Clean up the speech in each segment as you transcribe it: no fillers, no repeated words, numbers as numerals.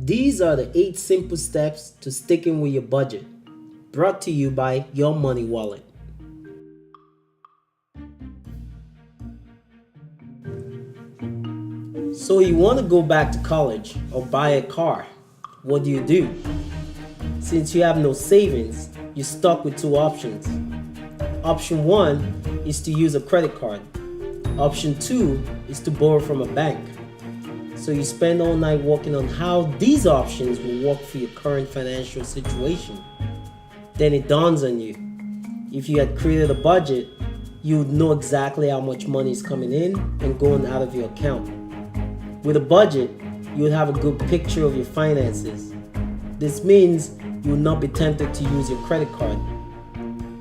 These are the 8 simple steps to sticking with your budget. Brought to you by Your Money Wallet. So you want to go back to college or buy a car. What do? Since you have no savings, you're stuck with 2 options. Option 1 is to use a credit card. Option 2 is to borrow from a bank. So you spend all night working on how these options will work for your current financial situation. Then it dawns on you. If you had created a budget, you would know exactly how much money is coming in and going out of your account. With a budget, you would have a good picture of your finances. This means you will not be tempted to use your credit card.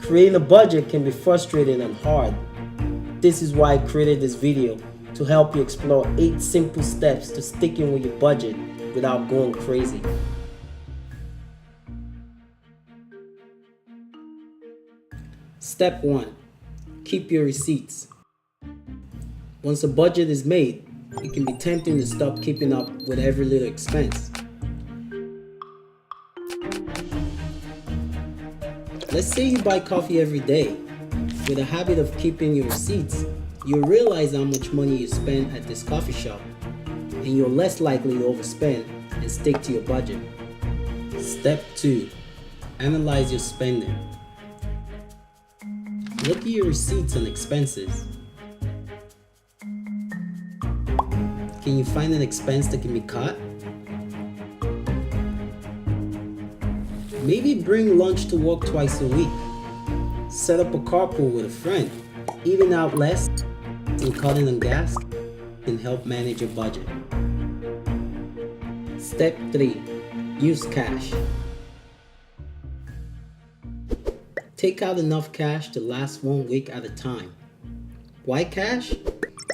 Creating a budget can be frustrating and hard. This is why I created this video, to help you explore 8 simple steps to sticking with your budget without going crazy. Step 1. Keep your receipts. Once a budget is made, it can be tempting to stop keeping up with every little expense. Let's say you buy coffee every day. With a habit of keeping your receipts, you'll realize how much money you spend at this coffee shop, and you're less likely to overspend and stick to your budget. Step 2. Analyze your spending. Look at your receipts and expenses. Can you find an expense that can be cut? Maybe bring lunch to work twice a week. Set up a carpool with a friend. Eating out less and cutting on gas can help manage your budget. Step 3. Use cash. Take out enough cash to last 1 week at a time. Why cash?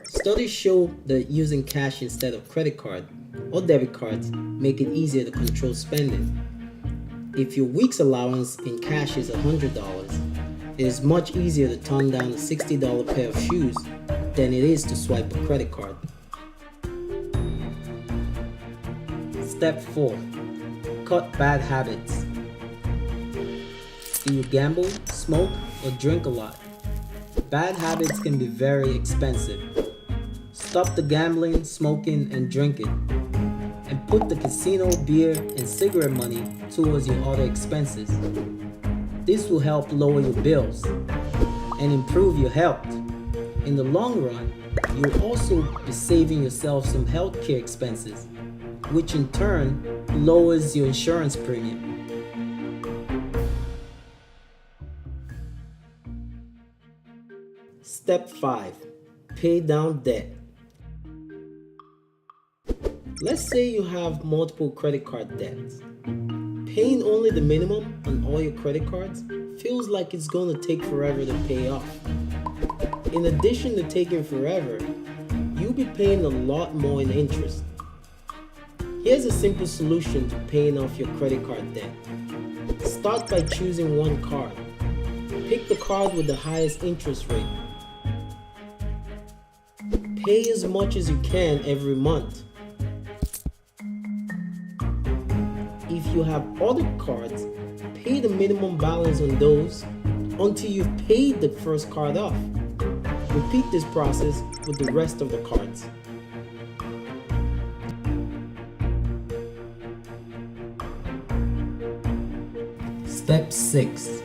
Studies show that using cash instead of credit card or debit cards make it easier to control spending. If your week's allowance in cash is $100, it is much easier to turn down a $60 pair of shoes than it is to swipe a credit card. Step 4. Cut bad habits. Do you gamble, smoke, or drink a lot? Bad habits can be very expensive. Stop the gambling, smoking, and drinking, and put the casino, beer, and cigarette money towards your other expenses. This will help lower your bills and improve your health. In the long run, you'll also be saving yourself some healthcare expenses, which in turn lowers your insurance premium. Step 5. Pay down debt. Let's say you have multiple credit card debts. Paying only the minimum on all your credit cards feels like it's going to take forever to pay off. In addition to taking forever, you'll be paying a lot more in interest. Here's a simple solution to paying off your credit card debt. Start by choosing one card. Pick the card with the highest interest rate. Pay as much as you can every month. If you have other cards, pay the minimum balance on those until you've paid the first card off. Repeat this process with the rest of the cards. Step 6.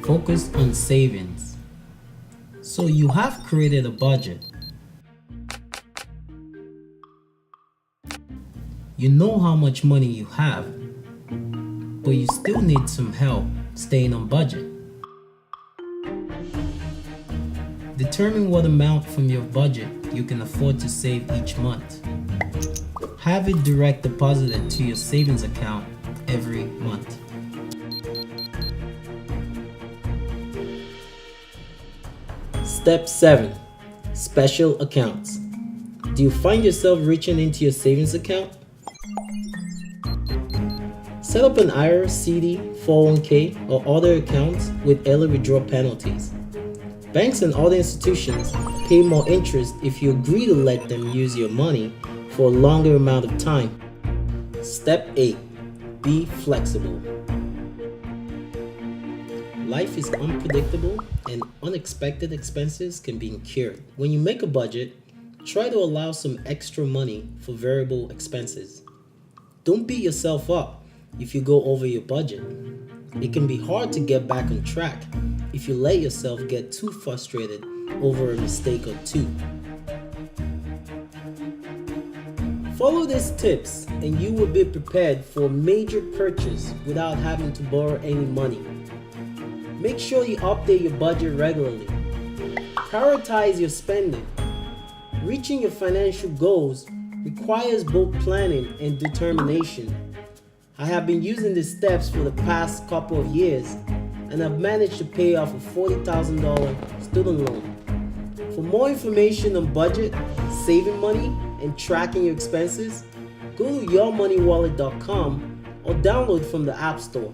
Focus on savings. So you have created a budget. You know how much money you have, but you still need some help staying on budget. Determine what amount from your budget you can afford to save each month. Have it direct deposited to your savings account every month. Step 7. Special accounts. Do you find yourself reaching into your savings account? Set up an IRA, CD, 401k, or other accounts with early withdrawal penalties. Banks and other institutions pay more interest if you agree to let them use your money for a longer amount of time. Step 8. Be flexible. Life is unpredictable and unexpected expenses can be incurred. When you make a budget, try to allow some extra money for variable expenses. Don't beat yourself up if you go over your budget. It can be hard to get back on track if you let yourself get too frustrated over a mistake or two. Follow these tips and you will be prepared for a major purchase without having to borrow any money. Make sure you update your budget regularly. Prioritize your spending. Reaching your financial goals requires both planning and determination. I have been using these steps for the past couple of years and I've managed to pay off a $40,000 student loan. For more information on budget, saving money, and tracking your expenses, go to YourMoneyWallet.com or download from the App Store.